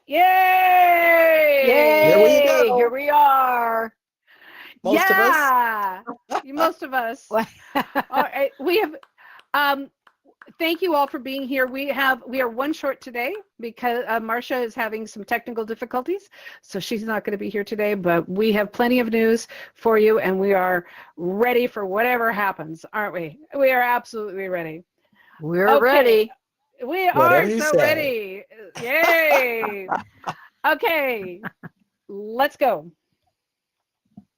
Here we Yay! Here go. we are. Most of us. Most of us. All right, we have. Um, thank you all for being here. We are one short today because Marcia is having some technical difficulties, so she's not going to be here today. But we have plenty of news for you, and we are ready for whatever happens, aren't we? We are absolutely ready. We're ready. We Whatever are you so say. ready. Yay! Okay, let's go.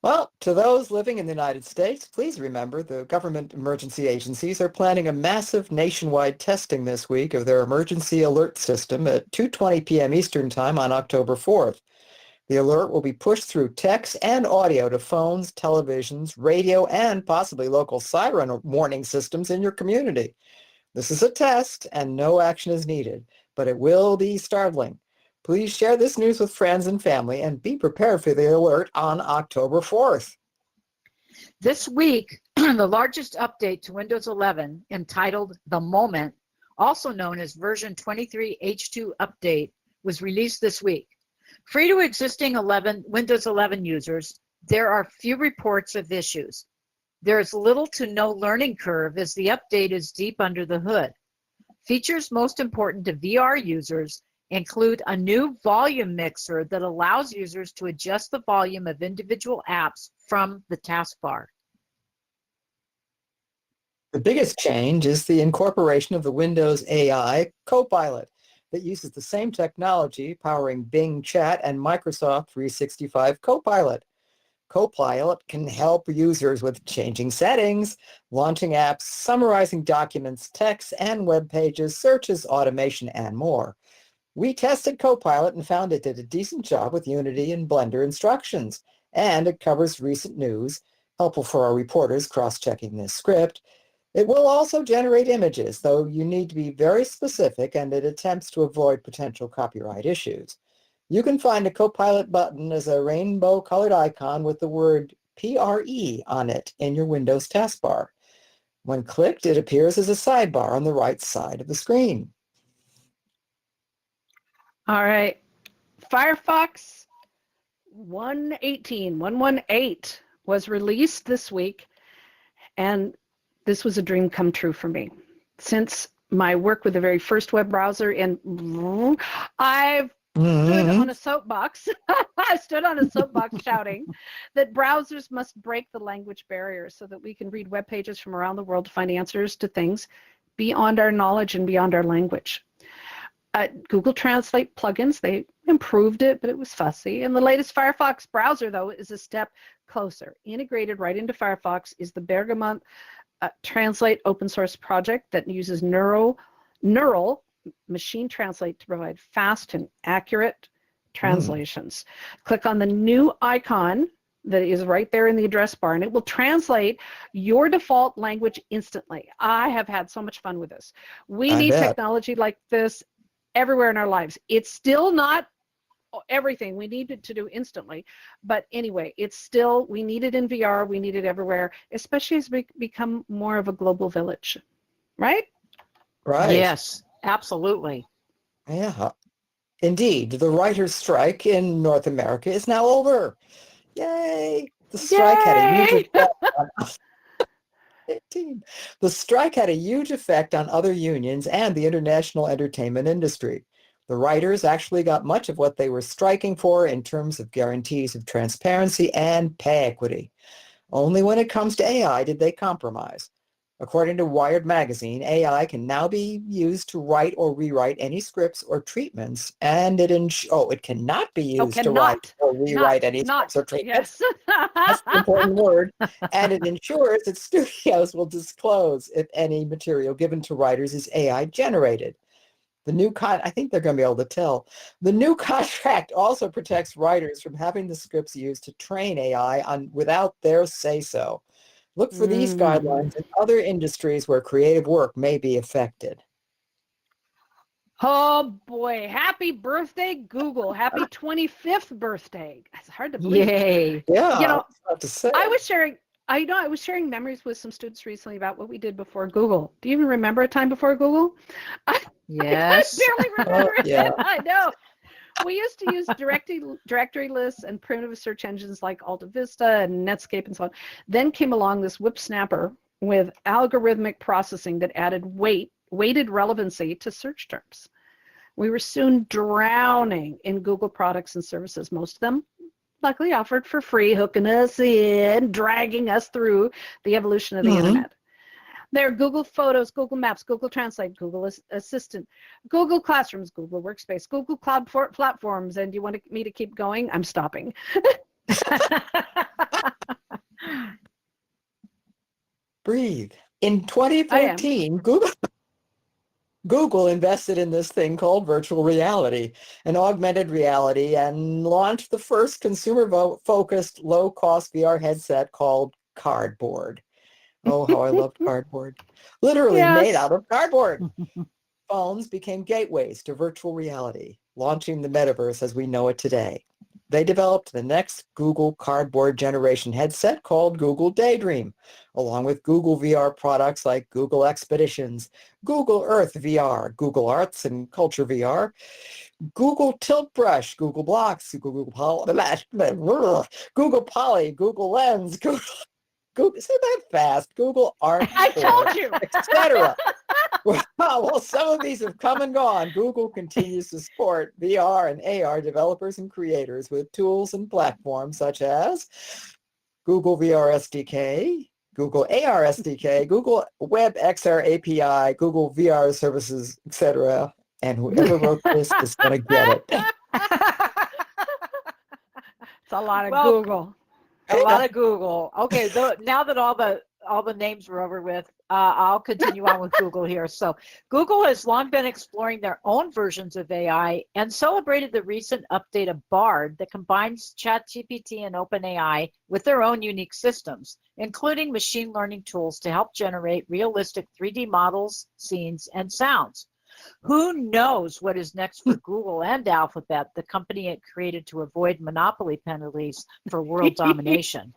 Well, to those living in the United States, please remember the government emergency agencies are planning a massive nationwide testing this week of their emergency alert system at 2:20 p.m. Eastern Time on October 4th. The alert will be pushed through text and audio to phones, televisions, radio, and possibly local siren warning systems in your community. This is a test and no action is needed, but it will be startling. Please share this news with friends and family and be prepared for the alert on October 4th. This week, the largest update to Windows 11, entitled The Moment, also known as version 23H2 update, was released this week. Free to existing Windows 11 users, there are few reports of issues. There is little to no learning curve as the update is deep under the hood. Features most important to VR users include a new volume mixer that allows users to adjust the volume of individual apps from the taskbar. The biggest change is the incorporation of the Windows AI Copilot that uses the same technology powering Bing Chat and Microsoft 365 Copilot. Copilot can help users with changing settings, launching apps, summarizing documents, text and web pages, searches, automation, and more. We tested Copilot and found it did a decent job with Unity and Blender instructions, and it covers recent news, helpful for our reporters cross-checking this script. It will also generate images, though you need to be very specific, and it attempts to avoid potential copyright issues. You can find a Copilot button as a rainbow-colored icon with the word PRE on it in your Windows taskbar. When clicked, it appears as a sidebar on the right side of the screen. All right. Firefox 118 was released this week, and this was a dream come true for me. Since my work with the very first web browser, and I've stood on a soapbox. I stood on a soapbox shouting that browsers must break the language barrier so that we can read web pages from around the world to find answers to things beyond our knowledge and beyond our language. Google Translate plugins, they improved it, but it was fussy. And the latest Firefox browser, though, is a step closer. Integrated right into Firefox is the Bergamot Translate open source project that uses neural machine translate to provide fast and accurate translations. Click on the new icon that is right there in the address bar, and it will translate your default language instantly. I have had so much fun with this. We need technology like this everywhere in our lives. It's still not everything we need it to do instantly, but anyway, it's still, we need it in VR, we need it everywhere, especially as we become more of a global village, right? Right. Yes, absolutely. Yeah. Indeed, the writers' strike in North America is now over. Yay! The strike had a huge effect on The strike had a huge effect on other unions and the international entertainment industry. The writers actually got much of what they were striking for in terms of guarantees of transparency and pay equity. Only when it comes to AI did they compromise. According to Wired magazine, AI can now be used to write or rewrite any scripts or treatments, and it cannot be used to write or rewrite any scripts or treatments. Yes. That's the important word. And it ensures that studios will disclose if any material given to writers is AI generated. I think they're going to be able to tell. The new contract also protects writers from having the scripts used to train AI without their say-so. Look for these guidelines in other industries where creative work may be affected. Oh boy, happy birthday, Google. Happy 25th birthday. It's hard to believe. Yay. Yeah, you know, to say. I was sharing memories with some students recently about what we did before Google. Do you even remember a time before Google? Yes. I barely remember it. Yeah. I know. We used to use directory lists and primitive search engines like Alta Vista and Netscape and so on. Then came along this whipsnapper with algorithmic processing that added weighted relevancy to search terms. We were soon drowning in Google products and services, most of them luckily offered for free, hooking us in, dragging us through the evolution of the internet. There are Google Photos, Google Maps, Google Translate, Google Assistant, Google Classrooms, Google Workspace, Google Cloud Platforms. And do you want me to keep going? I'm stopping. Breathe. In 2014, Google invested in this thing called virtual reality and augmented reality and launched the first consumer-focused low-cost VR headset called Cardboard. Oh, how I loved cardboard. Literally made out of cardboard. Phones became gateways to virtual reality, launching the metaverse as we know it today. They developed the next Google Cardboard generation headset called Google Daydream, along with Google VR products like Google Expeditions, Google Earth VR, Google Arts and Culture VR, Google Tilt Brush, Google Blocks, Google Poly, Google Lens, Google, say that fast, Google Art, I told you, etc. Well, some of these have come and gone. Google continues to support VR and AR developers and creators with tools and platforms such as Google VR SDK, Google AR SDK, Google Web XR API, Google VR services, etc. And whoever wrote this is going to get it. It's a lot of Google. A lot of Google. Okay, now that all the names were over with, I'll continue on with Google here. So Google has long been exploring their own versions of AI and celebrated the recent update of Bard that combines ChatGPT and OpenAI with their own unique systems, including machine learning tools to help generate realistic 3D models, scenes, and sounds. Who knows what is next for Google and Alphabet, the company it created to avoid monopoly penalties for world domination.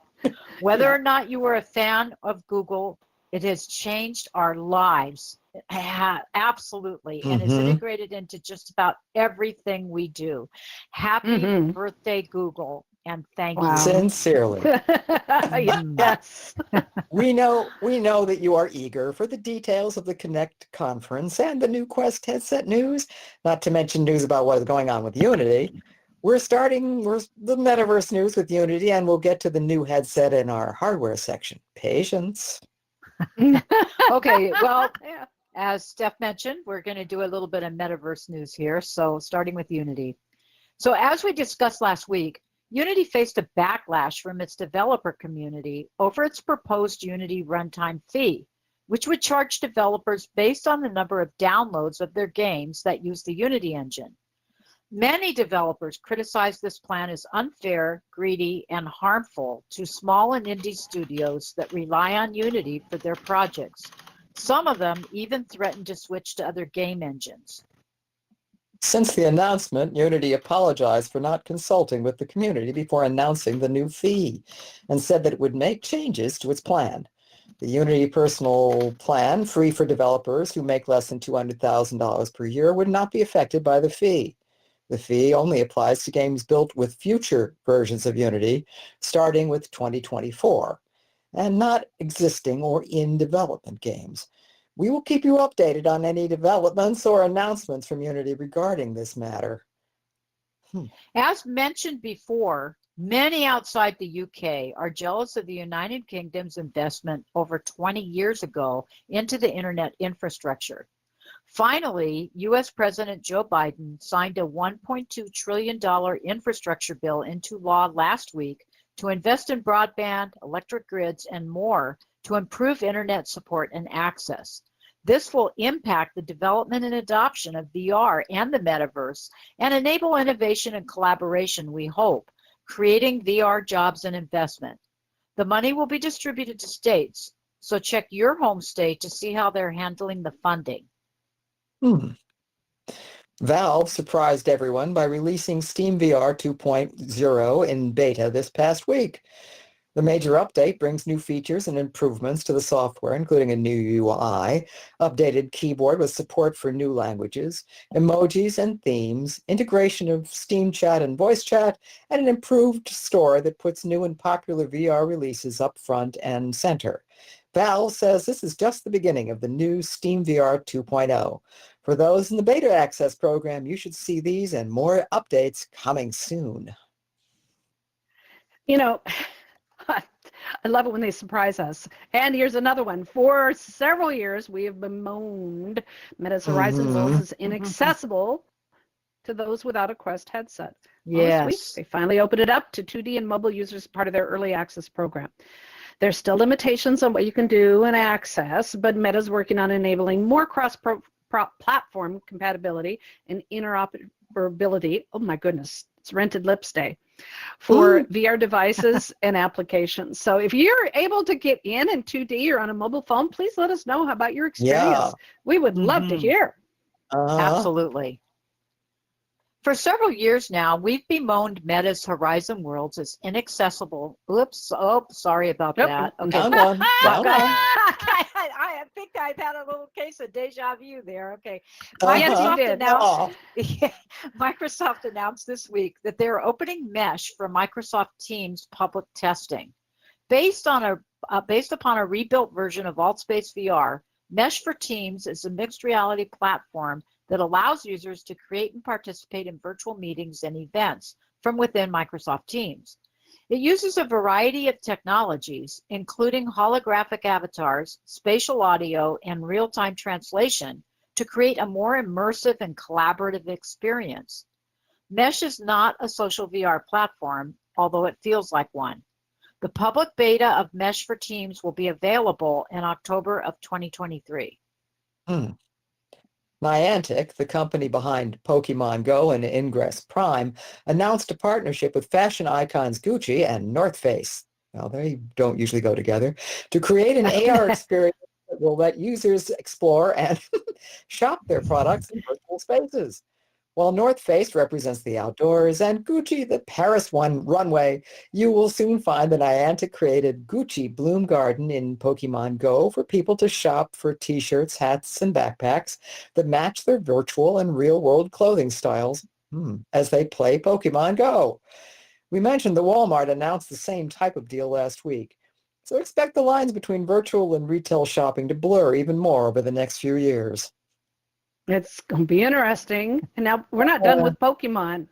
Whether or not you are a fan of Google, it has changed our lives. Absolutely. And it's integrated into just about everything we do. Happy birthday, Google. And thank you. Sincerely. Yes. We know that you are eager for the details of the Connect conference and the new Quest headset news, not to mention news about what is going on with Unity. We're the metaverse news with Unity, and we'll get to the new headset in our hardware section. Patience. Okay, well, as Steph mentioned, we're going to do a little bit of metaverse news here. So starting with Unity. So as we discussed last week, Unity faced a backlash from its developer community over its proposed Unity runtime fee, which would charge developers based on the number of downloads of their games that use the Unity engine. Many developers criticize this plan as unfair, greedy, and harmful to small and indie studios that rely on Unity for their projects. Some of them even threaten to switch to other game engines. Since the announcement, Unity apologized for not consulting with the community before announcing the new fee and said that it would make changes to its plan. The Unity personal plan, free for developers who make less than $200,000 per year, would not be affected by the fee. The fee only applies to games built with future versions of Unity, starting with 2024, and not existing or in development games. We will keep you updated on any developments or announcements from Unity regarding this matter. As mentioned before, many outside the UK are jealous of the United Kingdom's investment over 20 years ago into the internet infrastructure. Finally, U.S. President Joe Biden signed a $1.2 trillion infrastructure bill into law last week to invest in broadband, electric grids, and more to improve internet support and access. This will impact the development and adoption of VR and the metaverse and enable innovation and collaboration, we hope, creating VR jobs and investment. The money will be distributed to states, so check your home state to see how they're handling the funding. Valve surprised everyone by releasing SteamVR 2.0 in beta this past week. The major update brings new features and improvements to the software, including a new UI, updated keyboard with support for new languages, emojis and themes, integration of Steam Chat and voice chat, and an improved store that puts new and popular VR releases up front and center. Valve says this is just the beginning of the new Steam VR 2.0. For those in the beta access program, you should see these and more updates coming soon. You know, I love it when they surprise us. And here's another one. For several years, we have bemoaned Meta's Horizon Worlds as inaccessible to those without a Quest headset. Well, this week, they finally opened it up to 2D and mobile users as part of their early access program. There's still limitations on what you can do and access, but Meta's working on enabling more cross-platform compatibility and interoperability. Oh my goodness, it's Rented Lips Day. For VR devices and applications. So if you're able to get in 2D or on a mobile phone, please let us know about your experience. Yeah. We would love to hear. Absolutely. For several years now, we've bemoaned Meta's Horizon Worlds as inaccessible. Oops. Oh, sorry about that. Okay. Down one. Down one. I think I've had a little case of deja vu there. Okay. Microsoft announced this week that they're opening Mesh for Microsoft Teams public testing. Based upon a rebuilt version of AltspaceVR, Mesh for Teams is a mixed reality platform that allows users to create and participate in virtual meetings and events from within Microsoft Teams. It uses a variety of technologies, including holographic avatars, spatial audio, and real-time translation, to create a more immersive and collaborative experience. Mesh is not a social VR platform, although it feels like one. The public beta of Mesh for Teams will be available in October of 2023. Niantic, the company behind Pokemon Go and Ingress Prime, announced a partnership with fashion icons Gucci and North Face. Well, they don't usually go together, to create an AR experience that will let users explore and shop their products in virtual spaces. While North Face represents the outdoors and Gucci the Paris runway, you will soon find the Niantic-created Gucci Bloom Garden in Pokemon Go for people to shop for t-shirts, hats, and backpacks that match their virtual and real-world clothing styles as they play Pokemon Go. We mentioned that Walmart announced the same type of deal last week, so expect the lines between virtual and retail shopping to blur even more over the next few years. It's going to be interesting. And now we're not done with Pokemon.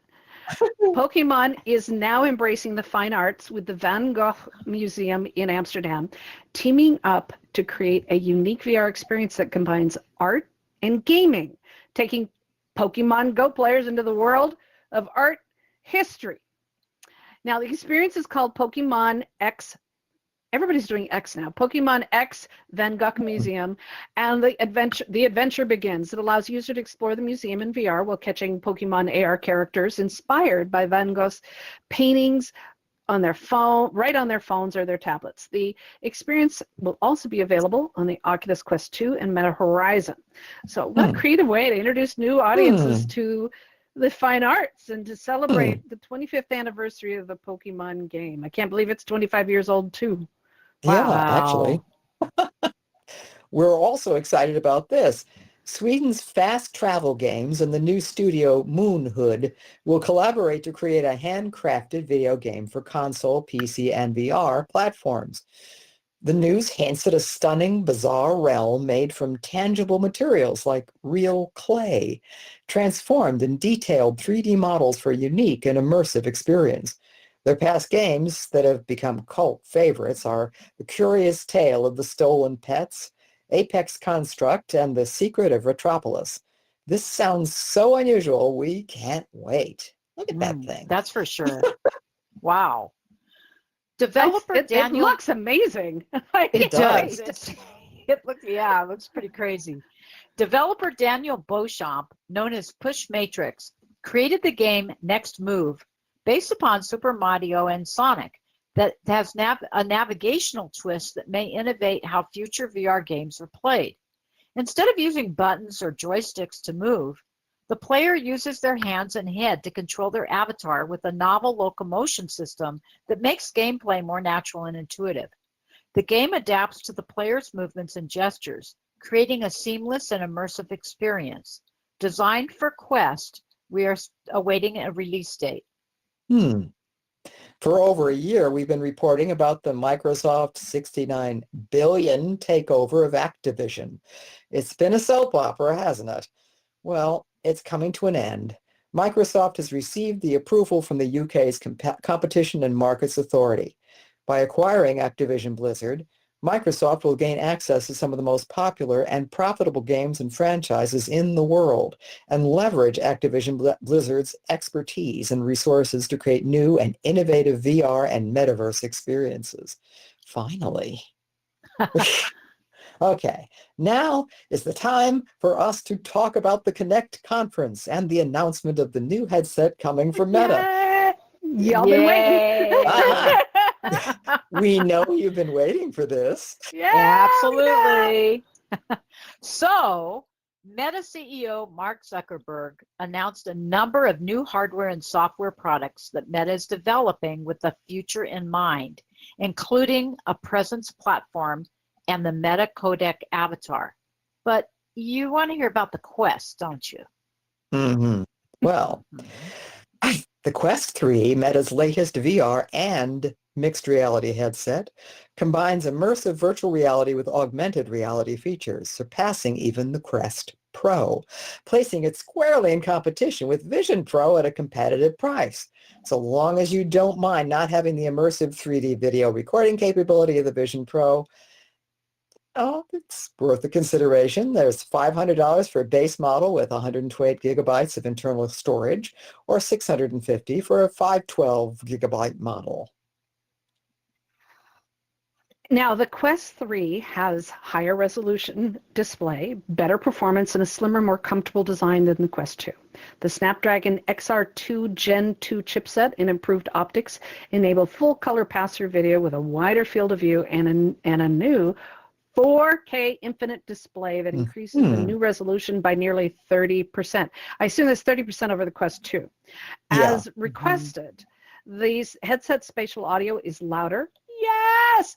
Pokemon is now embracing the fine arts with the Van Gogh Museum in Amsterdam, teaming up to create a unique VR experience that combines art and gaming, taking Pokemon Go players into the world of art history. Now, the experience is called Pokemon X. Everybody's doing X now. Pokemon X Van Gogh Museum, and the adventure begins. It allows users to explore the museum in VR while catching Pokemon AR characters inspired by Van Gogh's paintings on their phone, right on their phones or their tablets. The experience will also be available on the Oculus Quest 2 and Meta Horizon. So what a creative way to introduce new audiences to the fine arts and to celebrate the 25th anniversary of the Pokemon game. I can't believe it's 25 years old too. Wow. Yeah, actually. We're also excited about this. Sweden's Fast Travel Games and the new studio Moonhood will collaborate to create a handcrafted video game for console, PC, and VR platforms. The news hints at a stunning, bizarre realm made from tangible materials like real clay, transformed in detailed 3D models for a unique and immersive experience. Their past games that have become cult favorites are The Curious Tale of the Stolen Pets, Apex Construct, and The Secret of Retropolis. This sounds so unusual, we can't wait. Look at that thing. That's for sure. Wow. Developer Daniel... It looks amazing. It does. It looks pretty crazy. Developer Daniel Beauchamp, known as Push Matrix, created the game Next Move, based upon Super Mario and Sonic, that has a navigational twist that may innovate how future VR games are played. Instead of using buttons or joysticks to move, The player uses their hands and head to control their avatar with a novel locomotion system that makes gameplay more natural and intuitive. The game adapts to the player's movements and gestures, creating a seamless and immersive experience. Designed for Quest, we are awaiting a release date. For over a year, we've been reporting about the Microsoft $69 billion takeover of Activision. It's been a soap opera, hasn't it? Well, it's coming to an end. Microsoft has received the approval from the UK's Competition and Markets Authority. By acquiring Activision Blizzard, Microsoft will gain access to some of the most popular and profitable games and franchises in the world and leverage Activision Blizzard's expertise and resources to create new and innovative VR and metaverse experiences. Finally. Okay, now is the time for us to talk about the Connect conference and the announcement of the new headset coming from Meta. Y'all been waiting. We know you've been waiting for this. Yeah, absolutely. So, Meta CEO Mark Zuckerberg announced a number of new hardware and software products that Meta is developing with the future in mind, including a presence platform and the Meta Codec avatar. But you want to hear about the Quest, don't you? Well, the Quest 3, Meta's latest VR and mixed reality headset, combines immersive virtual reality with augmented reality features, surpassing even the Quest Pro, placing it squarely in competition with Vision Pro at a competitive price. So long as you don't mind not having the immersive 3D video recording capability of the Vision Pro, it's worth the consideration. There's $500 for a base model with 128 gigabytes of internal storage, or $650 for a 512 gigabyte model. Now, the Quest 3 has higher resolution display, better performance, and a slimmer, more comfortable design than the Quest 2. The Snapdragon XR2 Gen 2 chipset and improved optics enable full-color pass-through video with a wider field of view and a new 4K infinite display that increases the new resolution by nearly 30%. I assume that's 30% over the Quest 2. As requested, these headset spatial audio is louder. Yes!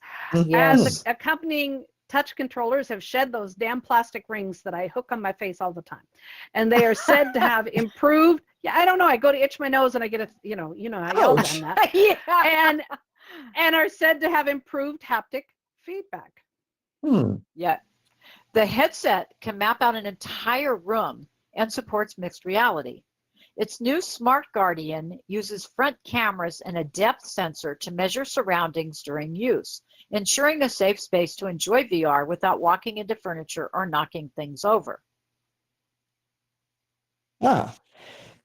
As accompanying touch controllers have shed those damn plastic rings that I hook on my face all the time. And they are said to have improved. Yeah, I don't know. I go to itch my nose and I get a, you know, I yelled on that. And are said to have improved haptic feedback. Yeah. The headset can map out an entire room and supports mixed reality. Its new Smart Guardian uses front cameras and a depth sensor to measure surroundings during use, ensuring a safe space to enjoy VR without walking into furniture or knocking things over.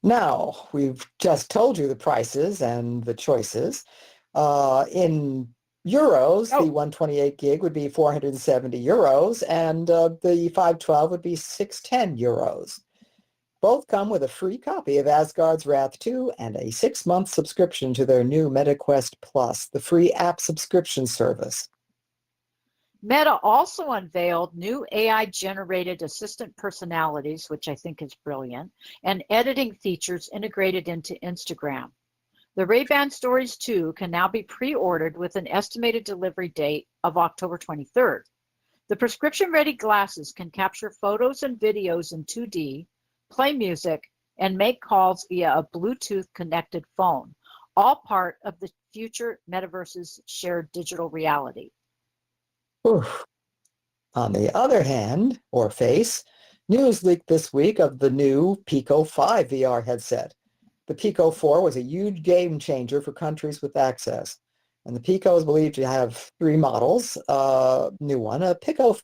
Now, we've just told you the prices and the choices. In euros, the 128 gig would be 470 euros, and the 512 would be 610 euros. Both come with a free copy of Asgard's Wrath 2 and a 6-month subscription to their new MetaQuest Plus, the free app subscription service. Meta also unveiled new AI-generated assistant personalities, which I think is brilliant, and editing features integrated into Instagram. The Ray-Ban Stories 2 can now be pre-ordered with an estimated delivery date of October 23rd. The prescription-ready glasses can capture photos and videos in 2D, play music, and make calls via a Bluetooth-connected phone, all part of the future metaverse's shared digital reality. On the other hand, or face, news leaked this week of the new Pico 5 VR headset. The Pico 4 was a huge game changer for countries with access. And the Pico is believed to have 3 models. New one, a Pico,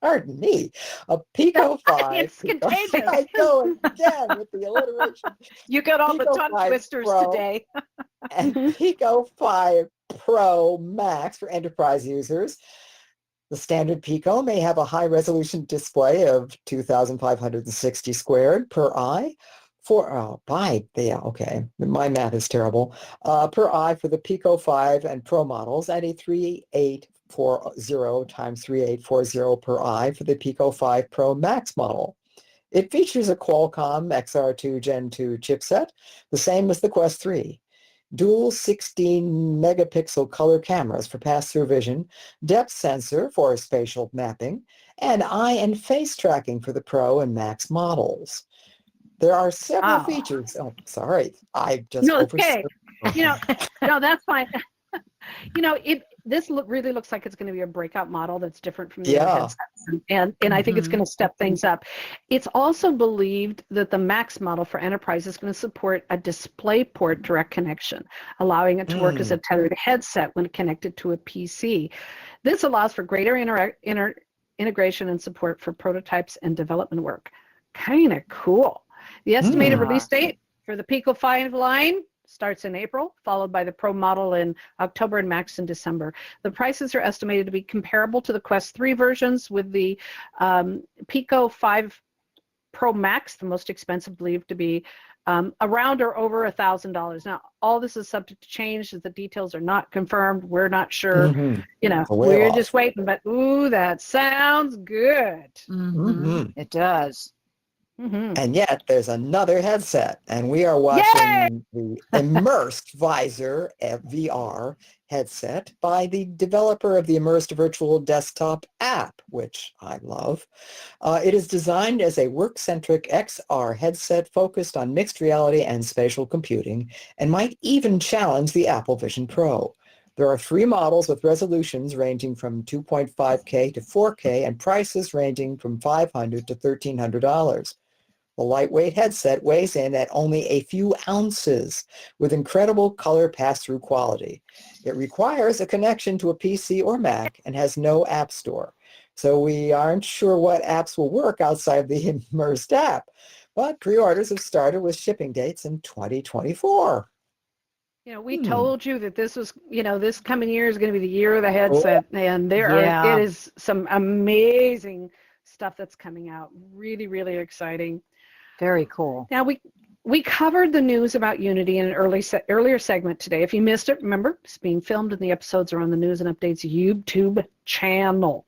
pardon me, a Pico 5. It's contagious. I go again with the alliteration. You got all Pico the tongue 5 twisters Pro today. And Pico 5 Pro Max for enterprise users. The standard Pico may have a high-resolution display of 2,560 squared per eye. My math is terrible. Per eye for the Pico 5 and Pro models, and a 3840 times 3840 per eye for the Pico 5 Pro Max model. It features a Qualcomm XR2 Gen 2 chipset, the same as the Quest 3. Dual 16 megapixel color cameras for pass-through vision, depth sensor for spatial mapping, and eye and face tracking for the Pro and Max models. There are several features. Oh, sorry. I just No, it's okay. overstepped. No, that's fine. This really looks like it's going to be a breakout model that's different from the other headsets, and I think it's going to step things up. It's also believed that the Max model for enterprise is going to support a DisplayPort direct connection, allowing it to work as a tethered headset when connected to a PC. This allows for greater integration and support for prototypes and development work. Kind of cool. The estimated release date for the Pico 5 line starts in April, followed by the Pro model in October and Max in December. The prices are estimated to be comparable to the Quest 3 versions, with the Pico 5 Pro Max, the most expensive, believed to be around or over $1,000. Now, all this is subject to change as the details are not confirmed. We're not sure. We're just waiting, but ooh, that sounds good. It does. And yet there's another headset, and we are watching the Immersed Visor VR headset by the developer of the Immersed Virtual Desktop app, which I love. It is designed as a work-centric XR headset focused on mixed reality and spatial computing, and might even challenge the Apple Vision Pro. There are 3 models with resolutions ranging from 2.5K to 4K and prices ranging from $500 to $1,300. The lightweight headset weighs in at only a few ounces with incredible color pass-through quality. It requires a connection to a PC or Mac and has no app store. So we aren't sure what apps will work outside the Immersed app, but pre-orders have started with shipping dates in 2024. We told you that this was, this coming year is going to be the year of the headset, and it is some amazing stuff that's coming out. Really, really exciting. Very cool. Now, we covered the news about Unity in an earlier segment today. If you missed it, remember, it's being filmed and the episodes are on the News and Updates YouTube channel.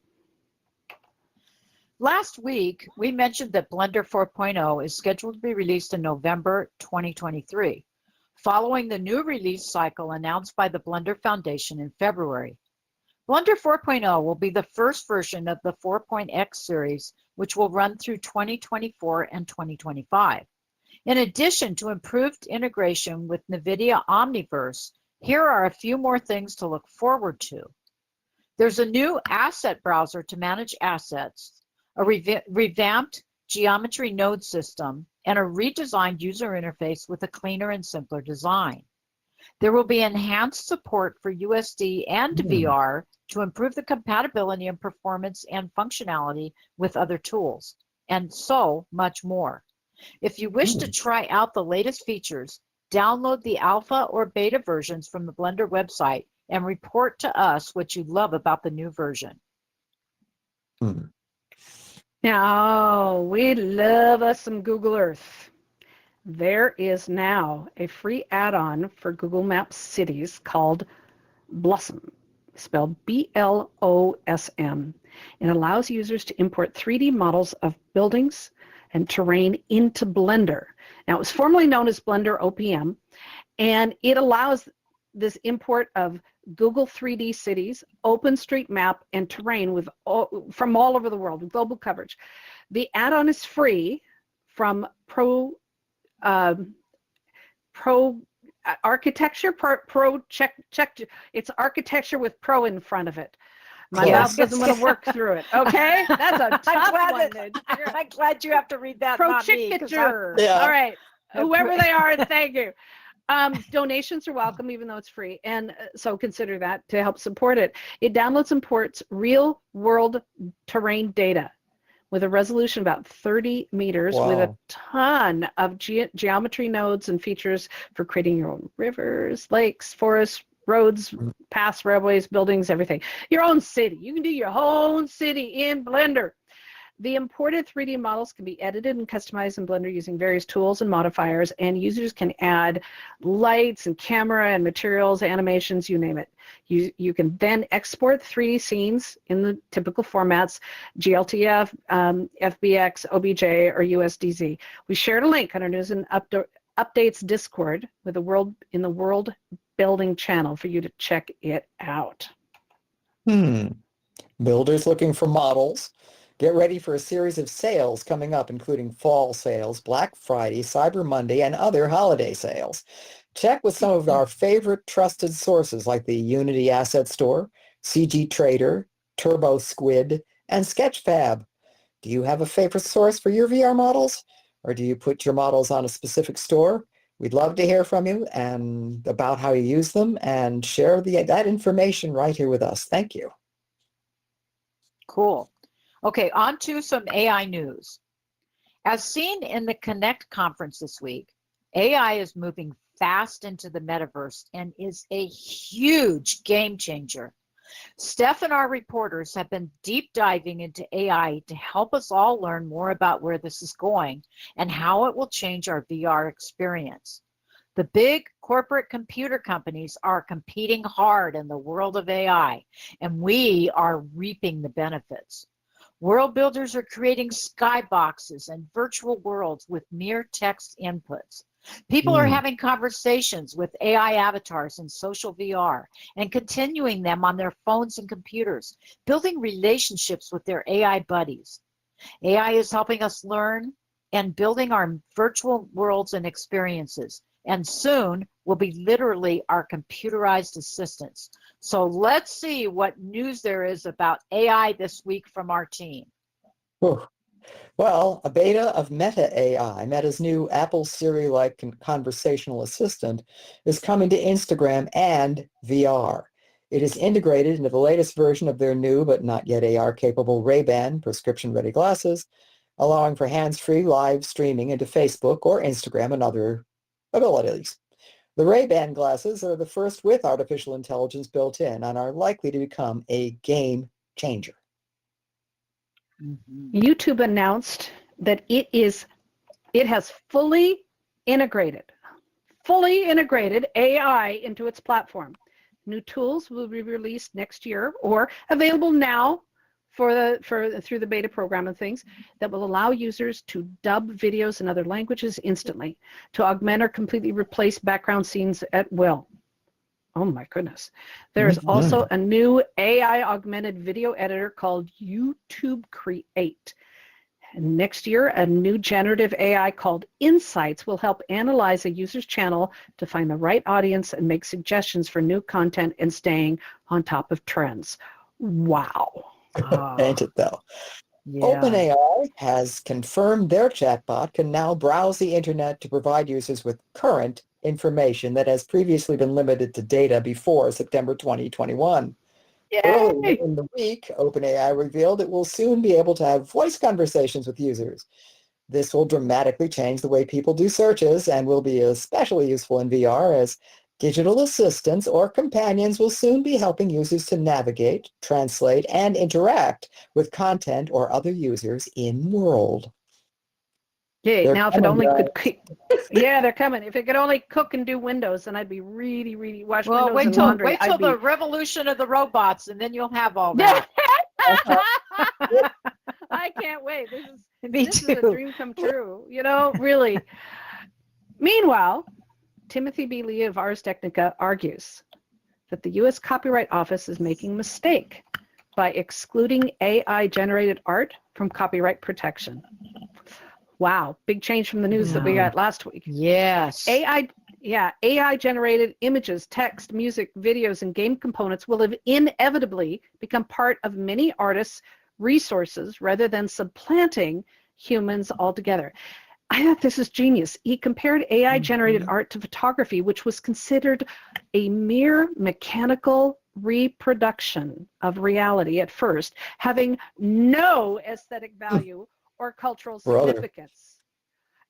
Last week, we mentioned that Blender 4.0 is scheduled to be released in November 2023, following the new release cycle announced by the Blender Foundation in February. Blender 4.0 will be the first version of the 4.x series, which will run through 2024 and 2025. In addition to improved integration with NVIDIA Omniverse, here are a few more things to look forward to. There's a new asset browser to manage assets, a revamped geometry node system, and a redesigned user interface with a cleaner and simpler design. There will be enhanced support for USD and VR to improve the compatibility and performance and functionality with other tools, and so much more. If you wish to try out the latest features, download the alpha or beta versions from the Blender website and report to us what you love about the new version. Now, we love us some Google Earth. There is now a free add-on for Google Maps cities called Blossom, spelled B-L-O-S-M. It allows users to import 3D models of buildings and terrain into Blender. Now, it was formerly known as Blender OPM, and it allows this import of Google 3D cities, OpenStreetMap, and terrain from all over the world with global coverage. The add-on is free from Pro Architecture. It's architecture with Pro in front of it. My mouth doesn't want to work through it. Okay, that's a tough one. I'm glad you have to read that. Pro-chickature. All right, whoever they are, thank you. Donations are welcome, even though it's free, and so consider that to help support it. It downloads and imports real-world terrain data with a resolution about 30 meters with a ton of geometry nodes and features for creating your own rivers, lakes, forests, roads, paths, railways, buildings, everything. Your own city. You can do your own city in Blender. The imported 3D models can be edited and customized in Blender using various tools and modifiers, and users can add lights and camera and materials, animations, you name it. You can then export 3D scenes in the typical formats, GLTF, FBX, OBJ, or USDZ. We shared a link on our News and Updates Discord with the world building channel for you to check it out. Builders looking for models. Get ready for a series of sales coming up, including fall sales, Black Friday, Cyber Monday, and other holiday sales. Check with some of our favorite trusted sources like the Unity Asset Store, CG Trader, Turbo Squid, and Sketchfab. Do you have a favorite source for your VR models? Or do you put your models on a specific store? We'd love to hear from you and about how you use them, and share that information right here with us. Thank you. Cool. Okay, on to some AI news. As seen in the Connect conference this week, AI is moving fast into the metaverse and is a huge game changer. Steph and our reporters have been deep diving into AI to help us all learn more about where this is going and how it will change our VR experience. The big corporate computer companies are competing hard in the world of AI, and we are reaping the benefits. World builders are creating skyboxes and virtual worlds with mere text inputs. People are having conversations with AI avatars in social VR and continuing them on their phones and computers, building relationships with their AI buddies. AI is helping us learn and building our virtual worlds and experiences, and soon will be literally our computerized assistants. So let's see what news there is about AI this week from our team. Well, a beta of Meta AI, Meta's new Apple Siri-like conversational assistant, is coming to Instagram and VR. It is integrated into the latest version of their new but not yet AR-capable Ray-Ban prescription-ready glasses, allowing for hands-free live streaming into Facebook or Instagram and other abilities. The Ray-Ban glasses are the first with artificial intelligence built in and are likely to become a game changer. YouTube announced that it has fully integrated AI into its platform. New tools will be released next year or available now through the beta program and things that will allow users to dub videos in other languages instantly, to augment or completely replace background scenes at will. Oh my goodness. There is also a new AI augmented video editor called YouTube Create. And next year, a new generative AI called Insights will help analyze a user's channel to find the right audience and make suggestions for new content and staying on top of trends. Wow. Ain't it though? Yeah. OpenAI has confirmed their chatbot can now browse the internet to provide users with current information that has previously been limited to data before September 2021. Yay! Earlier in the week, OpenAI revealed it will soon be able to have voice conversations with users. This will dramatically change the way people do searches and will be especially useful in VR, as digital assistants or companions will soon be helping users to navigate, translate, and interact with content or other users in-world. Yeah, now if it only could, yeah, they're coming. If it could only cook and do windows, then I'd be really wash windows and laundry. Wait till the revolution of the robots, and then you'll have all that. I can't wait. This is a dream come true. You know, really. Meanwhile, Timothy B. Lee of Ars Technica argues that the U.S. Copyright Office is making a mistake by excluding AI-generated art from copyright protection. Wow, big change from the news that we got last week. Yes. AI-generated images, text, music, videos, and game components will have inevitably become part of many artists' resources rather than supplanting humans altogether. I thought this is genius. He compared AI-generated art to photography, which was considered a mere mechanical reproduction of reality at first, having no aesthetic value or cultural significance.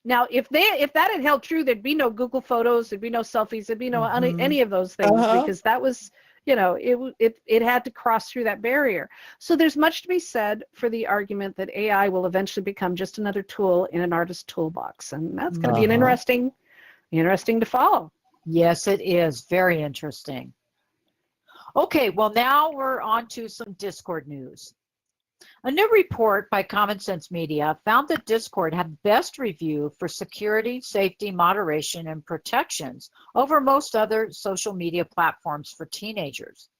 Now, if that had held true, there'd be no Google Photos, there'd be no selfies, there'd be no any of those things, because that was, it had to cross through that barrier. So there's much to be said for the argument that AI will eventually become just another tool in an artist's toolbox, and that's going to be an interesting to follow. Yes, it is very interesting. Okay, well, now we're on to some Discord news. A new report by Common Sense Media found that Discord had best review for security, safety, moderation, and protections over most other social media platforms for teenagers.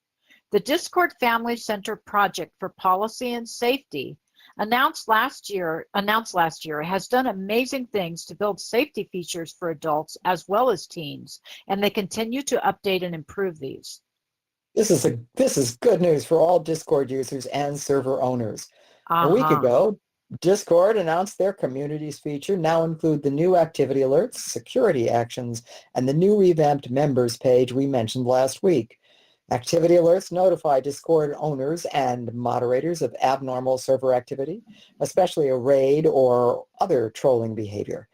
The Discord Family Center Project for Policy and Safety announced last year has done amazing things to build safety features for adults as well as teens, and they continue to update and improve these. This is good news for all Discord users and server owners. A week ago, Discord announced their communities feature now include the new activity alerts, security actions, and the new revamped members page we mentioned last week. Activity alerts notify Discord owners and moderators of abnormal server activity, especially a raid or other trolling behavior.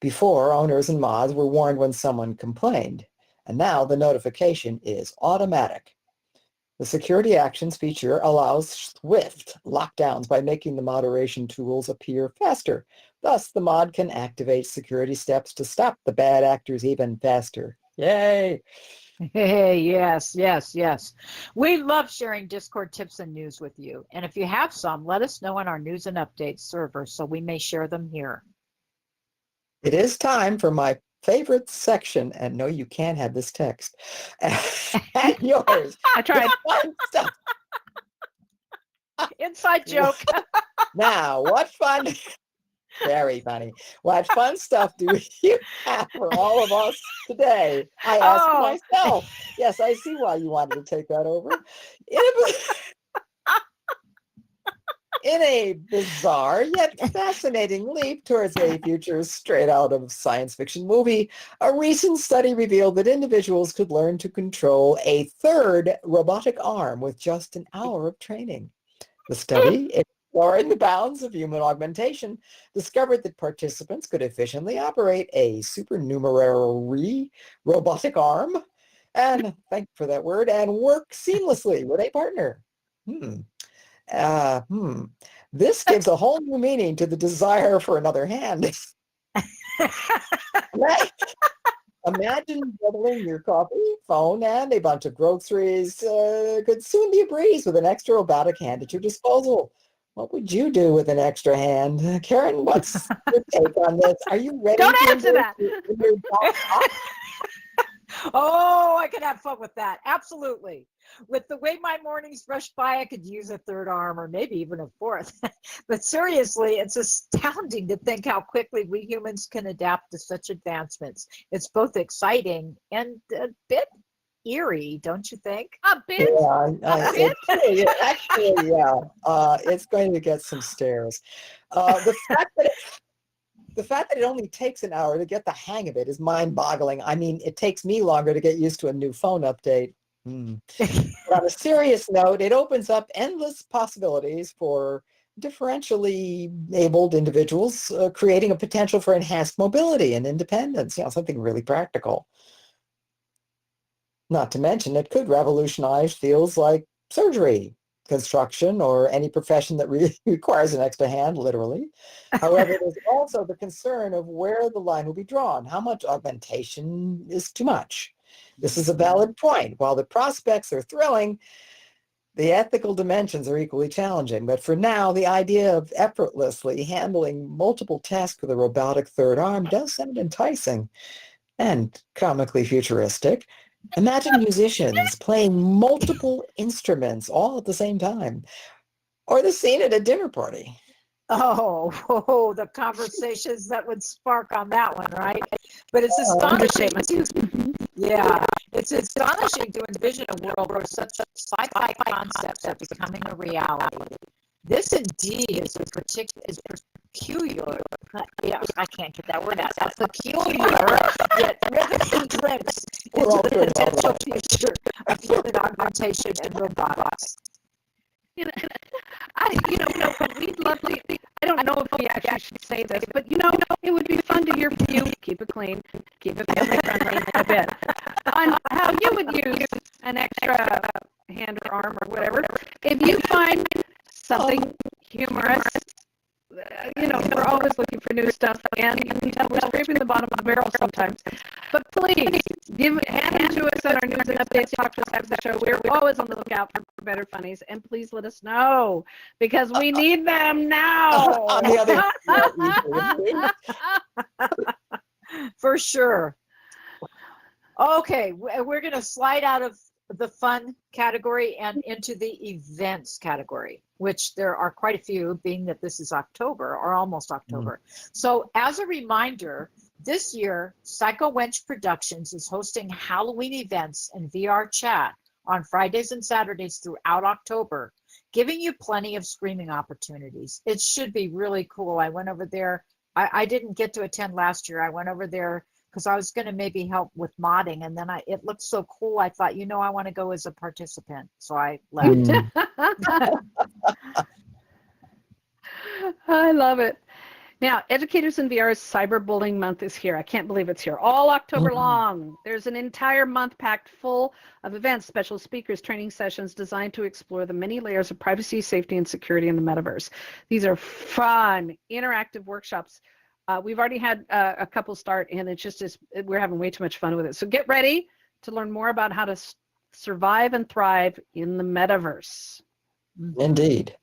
Before, owners and mods were warned when someone complained, and now the notification is automatic. The security actions feature allows swift lockdowns by making the moderation tools appear faster. Thus, the mod can activate security steps to stop the bad actors even faster. Yay! Hey, yes. We love sharing Discord tips and news with you. And if you have some, let us know on our news and updates server so we may share them here. It is time for my favorite section, and no, you can't have this text. And yours. I tried. Fun stuff. Inside joke. Now, what fun, very funny. What fun stuff do you have for all of us today? I ask myself. Yes, I see why you wanted to take that over. In a bizarre yet fascinating leap towards a future straight out of science fiction movie, a recent study revealed that individuals could learn to control a third robotic arm with just an hour of training. The study, exploring the bounds of human augmentation, discovered that participants could efficiently operate a supernumerary robotic arm, and thank you for that word, and work seamlessly with a partner. This gives a whole new meaning to the desire for another hand. Imagine juggling your coffee, phone, and a bunch of groceries could soon be a breeze with an extra robotic hand at your disposal. What would you do with an extra hand? Karen, what's your take on this? Are you ready Don't to answer that. Oh, I could have fun with that. Absolutely. With the way my mornings rush by, I could use a third arm or maybe even a fourth. But seriously, it's astounding to think how quickly we humans can adapt to such advancements. It's both exciting and a bit eerie, don't you think? A bit? Yeah, actually, yeah. It's going to get some stares. The fact that it only takes an hour to get the hang of it is mind-boggling. I mean, it takes me longer to get used to a new phone update. But on a serious note, it opens up endless possibilities for differentially abled individuals, creating a potential for enhanced mobility and independence, something really practical. Not to mention, it could revolutionize fields like surgery, construction, or any profession that really requires an extra hand, literally. However, there's also the concern of where the line will be drawn. How much augmentation is too much? This is a valid point. While the prospects are thrilling, the ethical dimensions are equally challenging. But for now, the idea of effortlessly handling multiple tasks with a robotic third arm does sound enticing and comically futuristic. Imagine musicians playing multiple instruments all at the same time, or the scene at a dinner party. Oh, the conversations that would spark on that one, right? But it's astonishing. Yeah, it's astonishing to envision a world where such sci-fi concepts are becoming a reality. This indeed is peculiar. Yeah, I can't get that word out. A peculiar yet riveting glimpse into the potential future of human augmentation and robotics. We'd love to. I don't know if we actually should say this, but it would be fun to hear from you. Keep it clean, keep it family friendly a bit. on how you would use an extra hand or arm or whatever. If you find something humorous, we're always looking for new stuff, and you can tell we're scraping the bottom of the barrel sometimes. But please, hand them to us on our news and updates. Talk to us after the show. We're always on the lookout for better funnies, and please let us know because we need them now. On the other For sure. Okay, we're going to slide out of the fun category and into the events category, which there are quite a few, being that this is October or almost October. So as a reminder, this year, Psycho Wench Productions is hosting Halloween events and VR chat on Fridays and Saturdays throughout October, giving you plenty of screaming opportunities. It should be really cool. I went over there. I didn't get to attend last year. I went over there because I was going to maybe help with modding, and then it looked so cool. I thought, I want to go as a participant, so I left. I love it. Now, Educators in VR's Cyberbullying Month is here. I can't believe it's here. All October long. There's an entire month packed full of events, special speakers, training sessions designed to explore the many layers of privacy, safety, and security in the metaverse. These are fun, interactive workshops. We've already had a couple start, and we're having way too much fun with it. So get ready to learn more about how to survive and thrive in the metaverse. Indeed.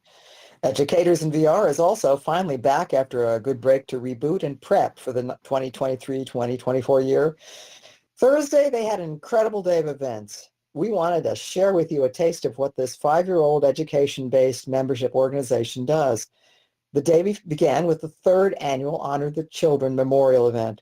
Educators in VR is also finally back after a good break to reboot and prep for the 2023-2024 year. Thursday, they had an incredible day of events. We wanted to share with you a taste of what this 5-year-old education-based membership organization does. The day began with the 3rd annual Honor the Children Memorial event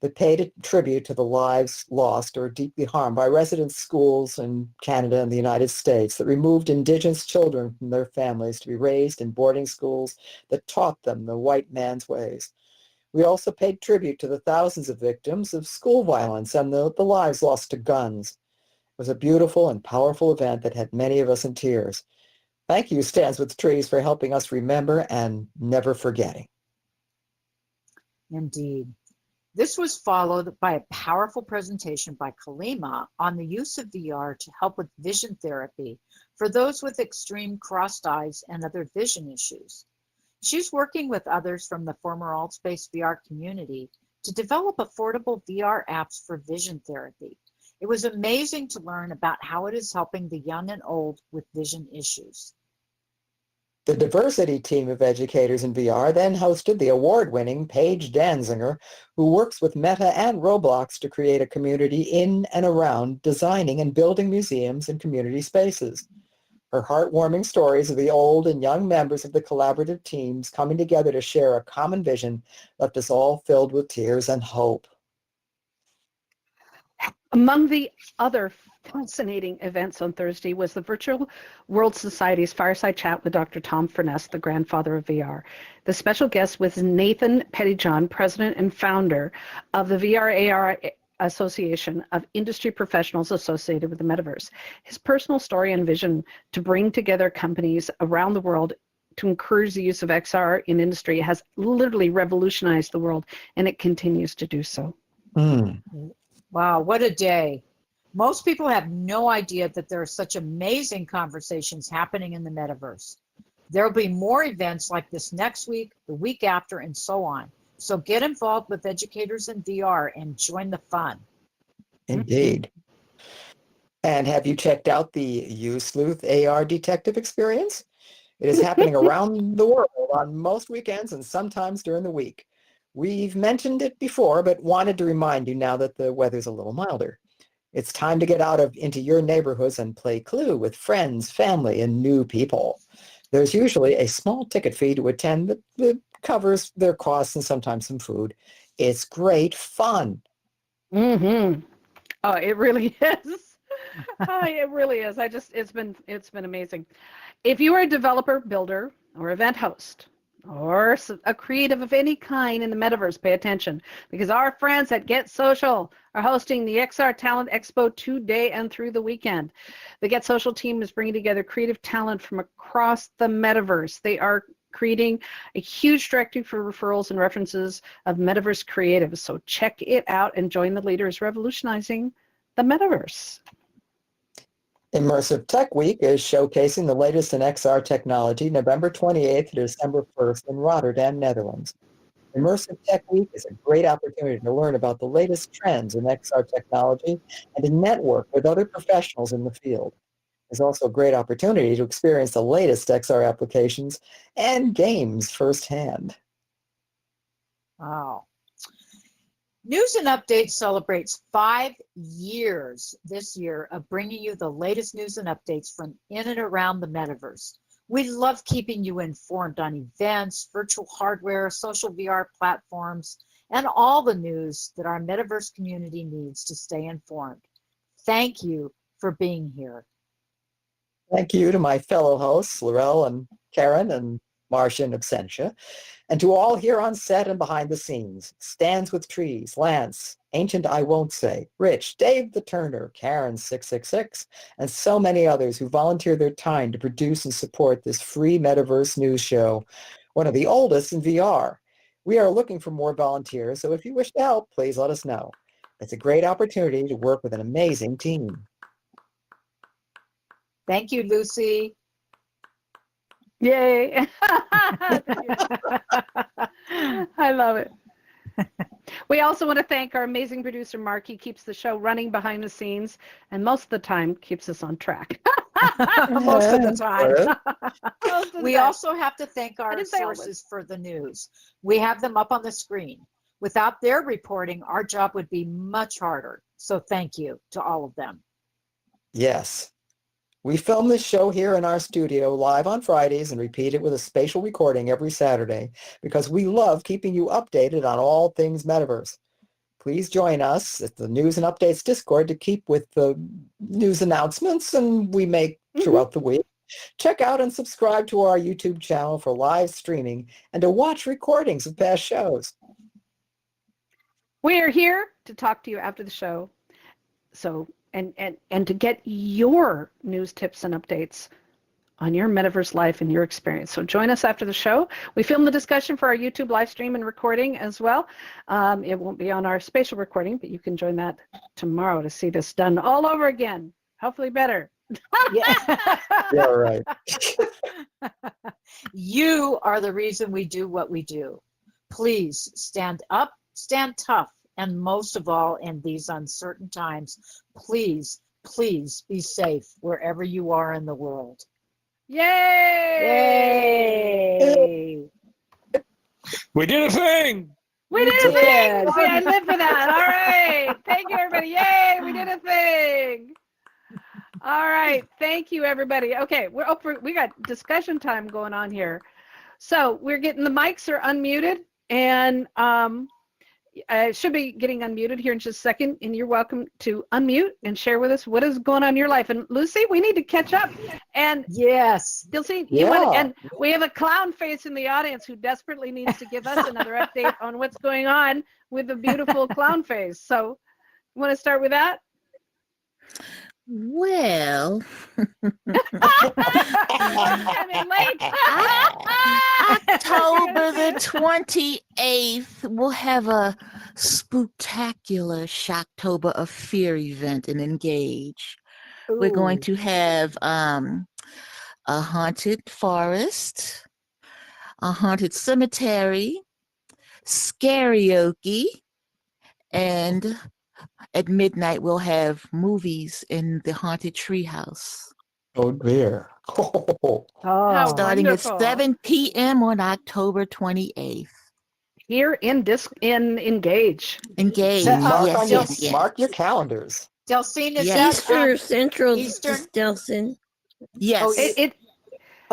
that paid a tribute to the lives lost or deeply harmed by resident schools in Canada and the United States that removed Indigenous children from their families to be raised in boarding schools that taught them the white man's ways. We also paid tribute to the thousands of victims of school violence and the lives lost to guns. It was a beautiful and powerful event that had many of us in tears. Thank you, Stands with Trees, for helping us remember and never forgetting. Indeed. This was followed by a powerful presentation by Kalima on the use of VR to help with vision therapy for those with extreme crossed eyes and other vision issues. She's working with others from the former AltspaceVR community to develop affordable VR apps for vision therapy. It was amazing to learn about how it is helping the young and old with vision issues. The diversity team of educators in VR then hosted the award-winning Paige Danzinger, who works with Meta and Roblox to create a community in and around designing and building museums and community spaces. Her heartwarming stories of the old and young members of the collaborative teams coming together to share a common vision left us all filled with tears and hope. Among the other fascinating events on Thursday was the Virtual World Society's Fireside Chat with Dr. Tom Furness, the grandfather of VR. The special guest was Nathan Pettyjohn, president and founder of the VR-AR Association of Industry Professionals associated with the metaverse. His personal story and vision to bring together companies around the world to encourage the use of XR in industry has literally revolutionized the world, and it continues to do so. Wow, what a day. Most people have no idea that there are such amazing conversations happening in the metaverse. There will be more events like this next week, the week after, and so on. So get involved with Educators in VR and join the fun. Indeed. And have you checked out the U-Sleuth AR detective experience? It is happening around the world on most weekends and sometimes during the week. We've mentioned it before, but wanted to remind you now that the weather's a little milder. It's time to get out into your neighborhoods and play Clue with friends, family, and new people. There's usually a small ticket fee to attend that covers their costs and sometimes some food. It's great fun. Oh, it really is. It really is. It's been amazing. If you are a developer, builder, or event host, or a creative of any kind in the metaverse, pay attention, because our friends at Get Social are hosting the XR Talent Expo today and through the weekend. The Get Social team is bringing together creative talent from across the metaverse. They are creating a huge directory for referrals and references of metaverse creatives. So check it out and join the leaders revolutionizing the metaverse. Immersive Tech Week is showcasing the latest in XR technology November 28th to December 1st in Rotterdam, Netherlands. Immersive Tech Week is a great opportunity to learn about the latest trends in XR technology and to network with other professionals in the field. There's also a great opportunity to experience the latest XR applications and games firsthand. Wow. News and Updates celebrates 5 years this year of bringing you the latest news and updates from in and around the metaverse. We love keeping you informed on events, virtual hardware, social VR platforms, and all the news that our metaverse community needs to stay informed. Thank you for being here. Thank you to my fellow hosts, Laurel and Karen and Marcia and Absentia, and to all here on set and behind the scenes, Stands with Trees, Lance, Ancient I Won't Say, Rich, Dave the Turner, Karen 666, and so many others who volunteer their time to produce and support this free metaverse news show, one of the oldest in VR. We are looking for more volunteers, so if you wish to help, please let us know. It's a great opportunity to work with an amazing team. Thank you, Lucy. Yay. I love it. We also want to thank our amazing producer, Mark. He keeps the show running behind the scenes and most of the time keeps us on track. Most of the time. Most of the We time. also have to thank I our didn't say always. sources for the news. We have them up on the screen. Without their reporting, our job would be much harder. So thank you to all of them. Yes. We film this show here in our studio live on Fridays and repeat it with a spatial recording every Saturday because we love keeping you updated on all things metaverse. Please join us at the News and Updates Discord to keep with the news announcements and we make throughout the week. Check out and subscribe to our YouTube channel for live streaming and to watch recordings of past shows. We are here to talk to you after the show. So and to get your news tips and updates on your metaverse life and your experience. So join us after the show. We film the discussion for our YouTube live stream and recording as well. It won't be on our spatial recording, but you can join that tomorrow to see this done all over again. Hopefully better. Yeah. Yeah, right. You are the reason we do what we do. Please stand up, stand tough, and most of all, in these uncertain times, please, please be safe wherever you are in the world. Yay! Yay! We did a thing. We did a did. thing! See, I live for that. All right. Thank you, everybody. Yay! We did a thing. All right. Thank you, everybody. Okay, we got discussion time going on here. So we're getting the mics are unmuted, and I should be getting unmuted here in just a second, and you're welcome to unmute and share with us what is going on in your life. And Lucy, we need to catch up. And Yes. Dilsey, Yeah. and we have a clown face in the audience who desperately needs to give us another update on what's going on with the beautiful clown face. So you want to start with that? Well, Coming late. October the 28th, we'll have a spooktacular Shocktober of Fear event in Engage. We're going to have a haunted forest, a haunted cemetery, karaoke, and at midnight we'll have movies in the haunted treehouse. Oh dear. Oh, Starting wonderful. at 7 p.m. on October 28th. Here in Engage. Engage. Mark yes, on yes, yes. Mark your calendars. Delphine, is Yes. that Eastern or Central, Eastern? Stelson. Yes. Oh,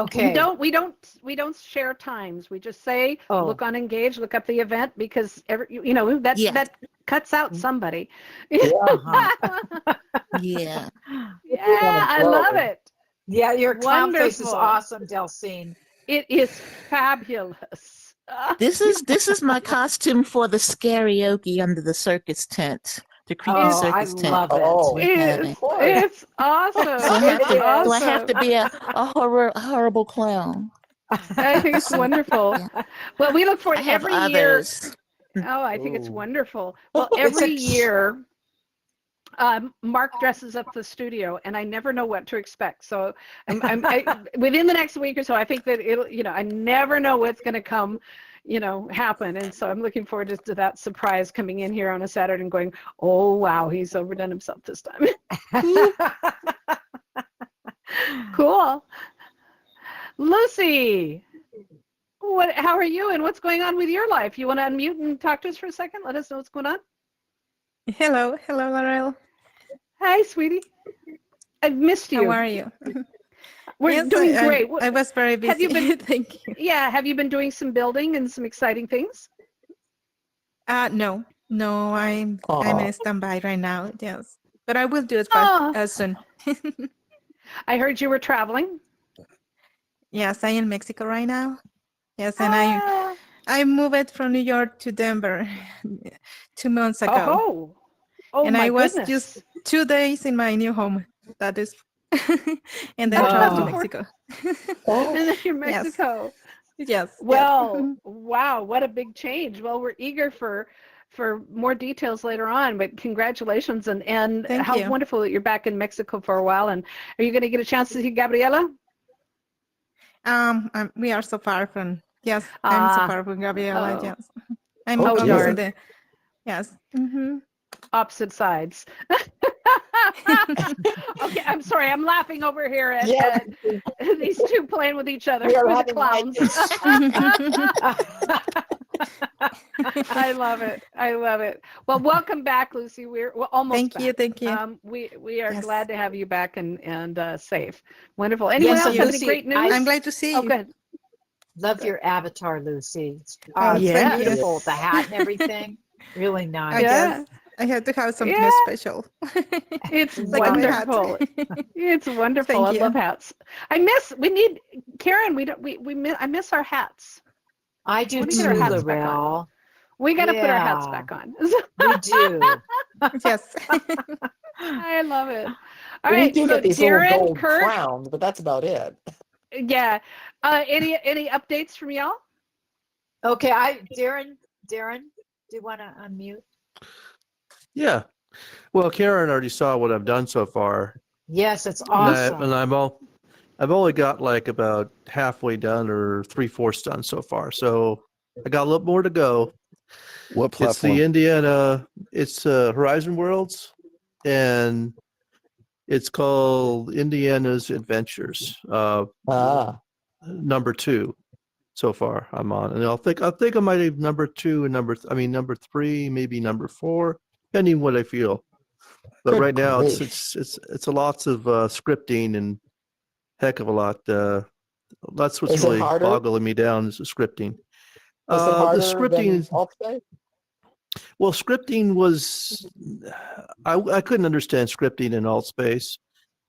okay. We don't share times. We just say Oh. look on Engage, look up the event because that Yeah. that cuts out somebody. Uh-huh. Yeah. Yeah, I love it. Yeah, your clown face is Wonderful. awesome, Delphine. It is fabulous. This is my costume for the karaoke under the circus tent. The creepy Oh, I circus tent. love it. Oh, we're having. It's awesome. Do I have to, It's do I have awesome. to be a horrible clown? I think it's wonderful. Yeah. Well, we look forward I have every year. others. Oh, I think it's Ooh. wonderful. Well, It's every a- year Mark dresses up the studio, and I never know what to expect. So within the next week or so, I think that it'll, I never know what's going to come, happen. And so I'm looking forward to that surprise coming in here on a Saturday and going, oh, wow, he's overdone himself this time. Cool. Lucy, how are you and what's going on with your life? You want to unmute and talk to us for a second? Let us know what's going on. Hello, Laurel. Hi, sweetie. I've missed you. How are you? We're doing great. I was very busy. Have you been? Thank you. Yeah, have you been doing some building and some exciting things? No, I'm in standby right now. Yes, but I will do it soon. I heard you were traveling. Yes, I'm in Mexico right now. Yes, and I moved from New York to Denver 2 months ago. Oh, and my I was goodness. just 2 days in my new home. That is, and then traveled to Mexico. And then you're Mexico. Yes. Well, wow, what a big change. Well, we're eager for more details later on, but congratulations and how wonderful that you're back in Mexico for a while. And are you going to get a chance to see Gabriela? We are so far from. Yes, I'm so far from Gabriela. Oh. Yes, I'm on the. Yes. Mm-hmm. Opposite sides. Okay, I'm sorry. I'm laughing over here at these two playing with each other. With the clowns. I love it. I love it. Well, welcome back, Lucy. We're almost back. Thank you. We are glad to have you back and safe. Wonderful. Anyone else have any great news? I'm glad to see you. Good. Love your avatar, Lucy. It's beautiful. The hat and everything. Really nice. I guess I had to have something special. It's wonderful. It's wonderful. I love hats. I miss our hats. I do too, Laurel. We got to put our hats back on. We do. Yes. I love it. All we right, do so get these Darren, little gold Kurt, crowns, but that's about it. Yeah. Any updates from y'all? Okay, Darren, do you want to unmute? Yeah. Well, Karen already saw what I've done so far. Yes, it's awesome. And I've only got like about halfway done or 3/4 done so far. So I got a little more to go. What platform? It's the Indiana. It's Horizon Worlds, and it's called Indiana's Adventures. Number 2 so far I'm on, and I think I might have number 2 and number 3, maybe number 4, depending what I feel. But right now it's a lots of scripting and heck of a lot. That's what's really boggling me down is the scripting. Is it harder the scripting than AltspaceVR? Well, scripting was I couldn't understand scripting in AltSpace,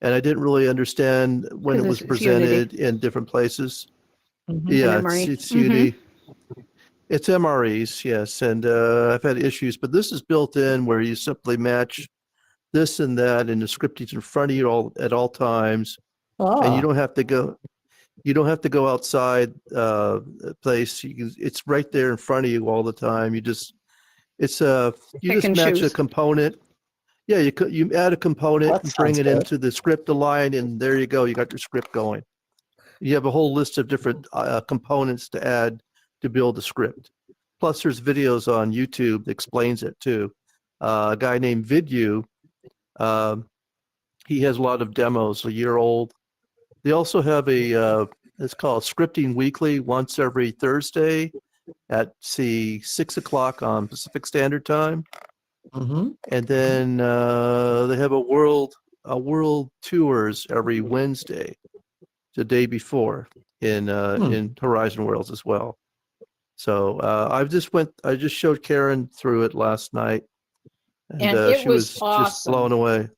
and I didn't really understand when it was presented in different places. Mm-hmm. Yeah, it's Unity. It's MREs, yes, and I've had issues, but this is built in where you simply match this and that, and the scripting's in front of you at all times, and you don't have to go. You don't have to go outside place. It's right there in front of you all the time. You just match a component. Yeah, you add a component and bring it into the script line, and there you go. You got your script going. You have a whole list of different components to add to build a script. Plus, there's videos on YouTube that explains it too. A guy named Vidu, he has a lot of demos, a year old. They also have it's called Scripting Weekly, once every Thursday at 6 o'clock on Pacific Standard Time. Mm-hmm. And then they have a world tours every Wednesday, the day before in Horizon Worlds as well. So I just showed Karen through it last night, and she was awesome. Just blown away.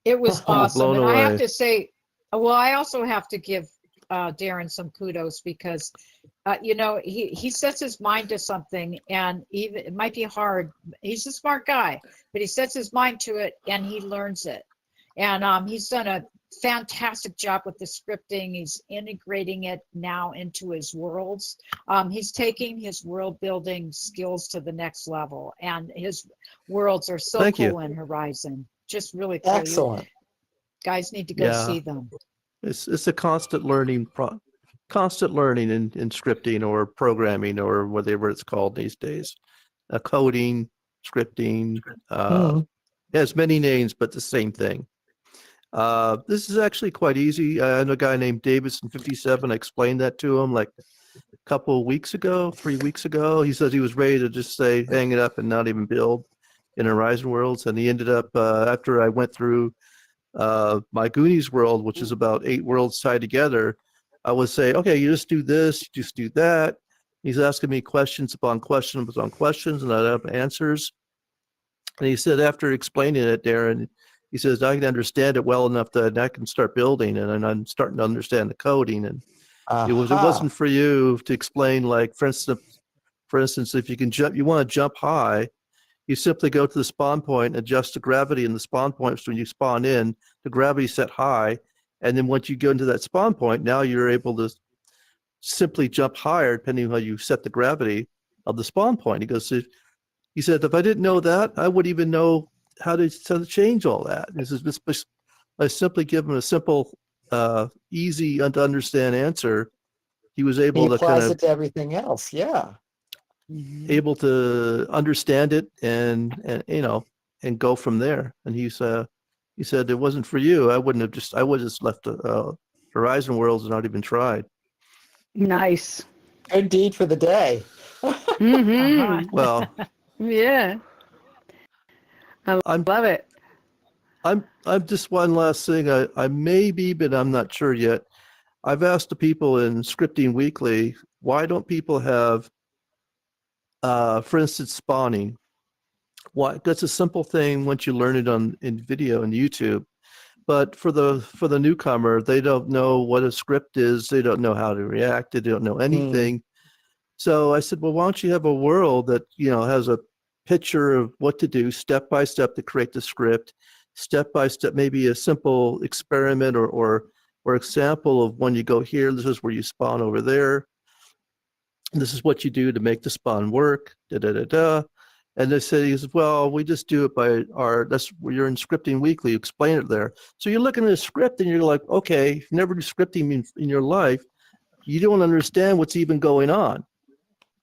It was awesome. Blown and away. I have to say, well, I also have to give Darren some kudos because, he sets his mind to something, and even it might be hard. He's a smart guy, but he sets his mind to it and he learns it. And he's done a fantastic job with the scripting. He's integrating it now into his worlds. He's taking his world building skills to the next level, and his worlds are so cool in Horizon. just really cool. Excellent. Guys need to go see them. It's a constant learning in scripting or programming or whatever it's called these days. Coding, scripting, it has many names, but the same thing. This is actually quite easy. I know a guy named Davidson57. I explained that to him like a couple of weeks ago, 3 weeks ago. He says he was ready to just say, hang it up and not even build in Horizon Worlds. And he ended up, after I went through my Goonies world, which is about 8 worlds tied together, I would say, okay, you just do this, you just do that. He's asking me questions upon questions upon questions, and I'd have answers. And he said, after explaining it, Darren, he says, I can understand it well enough that I can start building, and I'm starting to understand the coding. And it wasn't for you to explain, like, for instance, if you can jump, you want to jump high, you simply go to the spawn point, adjust the gravity in the spawn point. So when you spawn in, the gravity set high. And then once you go into that spawn point, now you're able to simply jump higher depending on how you set the gravity of the spawn point. He said, if I didn't know that, I wouldn't even know how to change all that. This is just, I simply give him a simple, easy to understand answer. He was able to applies it to everything else. Yeah. Able to understand it and go from there. And he said it wasn't for you. I would have just left Horizon Worlds and not even tried. Nice. Good deed for the day. Well, yeah. I love it. I'm just one last thing. I may be, but I'm not sure yet. I've asked the people in Scripting Weekly, why don't people have for instance, spawning. That's a simple thing once you learn it in video and YouTube. But for the newcomer, they don't know what a script is. They don't know how to react. They don't know anything. So I said, well, why don't you have a world that has a picture of what to do step by step to create the script, step by step, maybe a simple experiment or example of when you go here, this is where you spawn over there. This is what you do to make the spawn work, And they said, he says, well, we just do it by that's where you're in Scripting Weekly, you explain it there. So you're looking at a script and you're like, okay, if you never do scripting in your life, you don't understand what's even going on.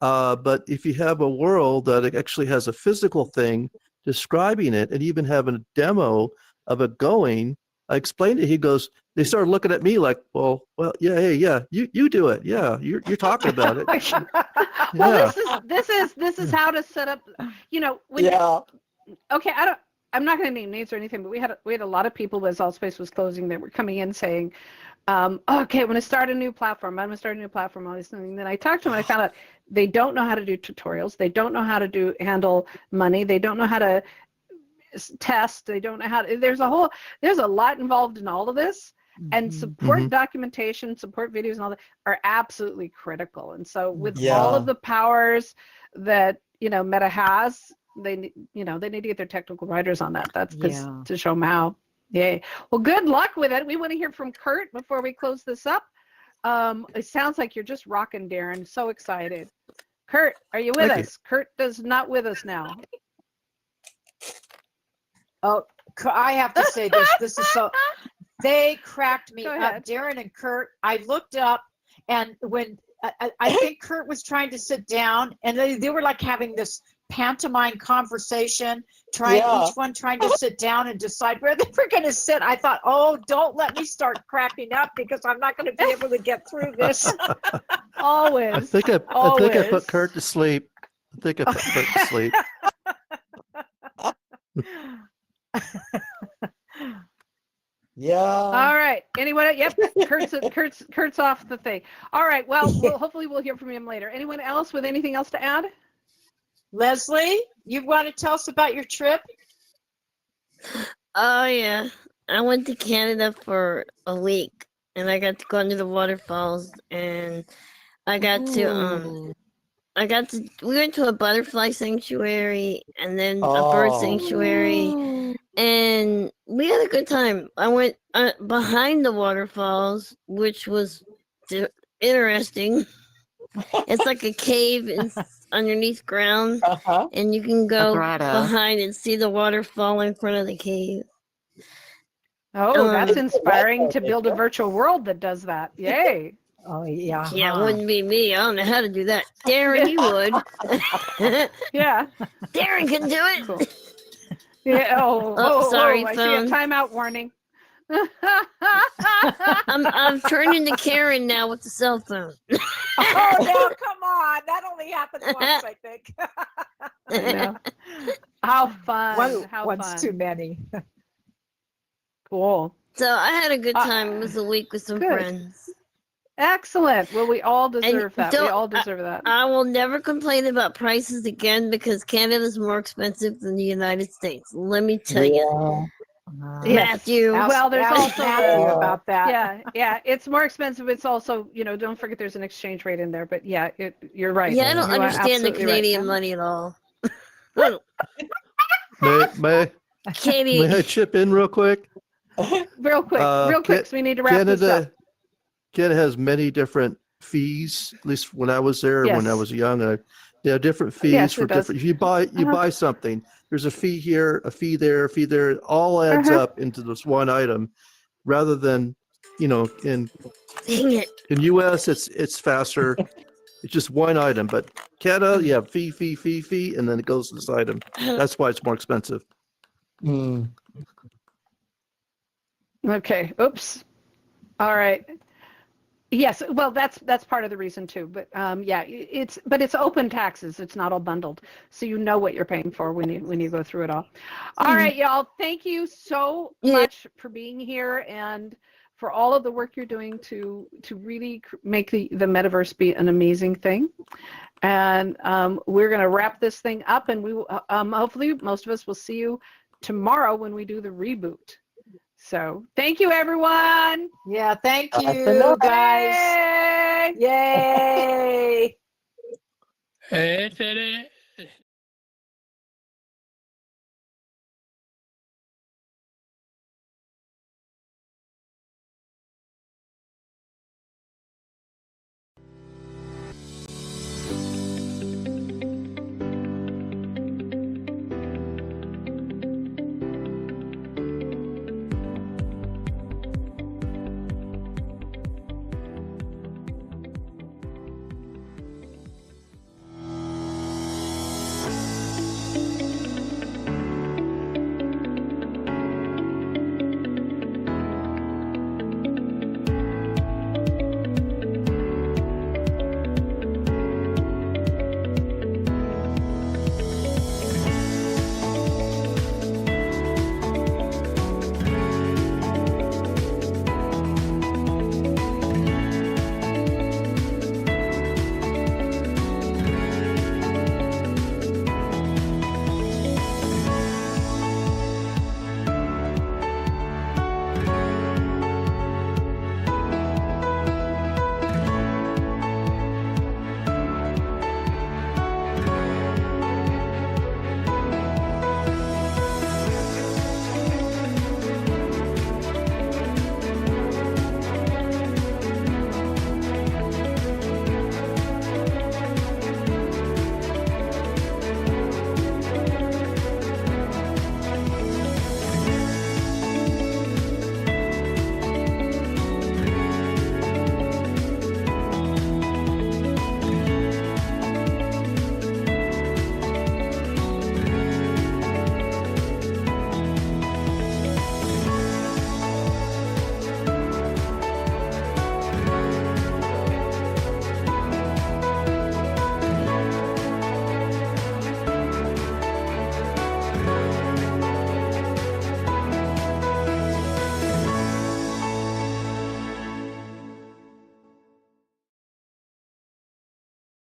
But if you have a world that actually has a physical thing describing it and even having a demo of it going, I explained it. He goes, they started looking at me like, well, yeah, hey, yeah, you do it. Yeah, you're talking about it. Well, this is how to set up. Okay, I'm not going to name names or anything, but we had a lot of people as Altspace was closing that were coming in saying, okay, I'm going to start a new platform. All these things. And then I talked to them and I found out they don't know how to do tutorials. They don't know how to handle money. They don't know how to test. They don't know how to, there's a lot involved in all of this, and support documentation, support videos and all that are absolutely critical. And so with all of the powers that Meta has, they need to get their technical writers on that. That's to show them how. Yay. Well, good luck with it. We want to hear from Kurt before we close this up. It sounds like you're just rocking, Darren. So excited. Kurt, are you with us? Kurt is not with us now. Oh, I have to say this. This is so. They cracked me up, Darren and Kurt. I looked up, and when I think Kurt was trying to sit down, and they were like having this pantomime conversation, each one trying to sit down and decide where they were going to sit. I thought, oh, don't let me start cracking up because I'm not going to be able to get through this. Always. I think I put Kurt to sleep. Yeah. All right. Anyone? Yep. Kurt's off the thing. All right. Well, hopefully we'll hear from him later. Anyone else with anything else to add? Leslie, you want to tell us about your trip? Oh yeah, I went to Canada for a week, and I got to go under the waterfalls, and I got to we went to a butterfly sanctuary and then a bird sanctuary, and we had a good time. I went behind the waterfalls, which was interesting. It's like a cave underneath ground, and you can go behind and see the waterfall in front of the cave. Oh, that's Um, inspiring to build a virtual world that does that. Yay. Oh yeah. yeah, it huh. wouldn't be me. I don't know how to do that. Darren, you would. Yeah. Darren can do it. Cool. Yeah. Oh, sorry, I see a phone. timeout warning. I'm turning to Karen now with the cell phone. Oh no, come on. That only happened once, I think. I know. How fun. How Once fun. too many. Cool. So I had a good time. It was a week with some good. friends. Excellent. Well, we all deserve that. We don't- all deserve that. I will never complain about prices again because Canada's more expensive than the United States. Let me tell you. Yes. Matthew. Well, there's Ask also Matthew about that. yeah. It's more expensive. It's also, don't forget there's an exchange rate in there. But yeah, you're right. Yeah, I don't You are understand the absolutely right. Canadian money at all. May Katie, I chip in real quick? Real quick, so we need to wrap this up. Canada has many different fees. At least when I was there, when I Yes. was young, they have different fees Yes, for it does. different. If you buy something, there's a fee here, a fee there, a fee there. It all adds up into this one item, rather than, in dang it. in U.S. it's faster. It's just one item, but Canada, you have fee, and then it goes to this item. That's why it's more expensive. Mm. Okay. Oops. All right. Yes. Well, that's part of the reason too. But yeah, it's open taxes. It's not all bundled, so you know what you're paying for when you go through it all. All right, y'all. Thank you so much for being here and for all of the work you're doing to really make the metaverse be an amazing thing. And we're going to wrap this thing up, and we will, hopefully most of us will see you tomorrow when we do the reboot. So thank you, everyone. Yeah, thank you, guys. Yay! Yay! Hey, Teddy.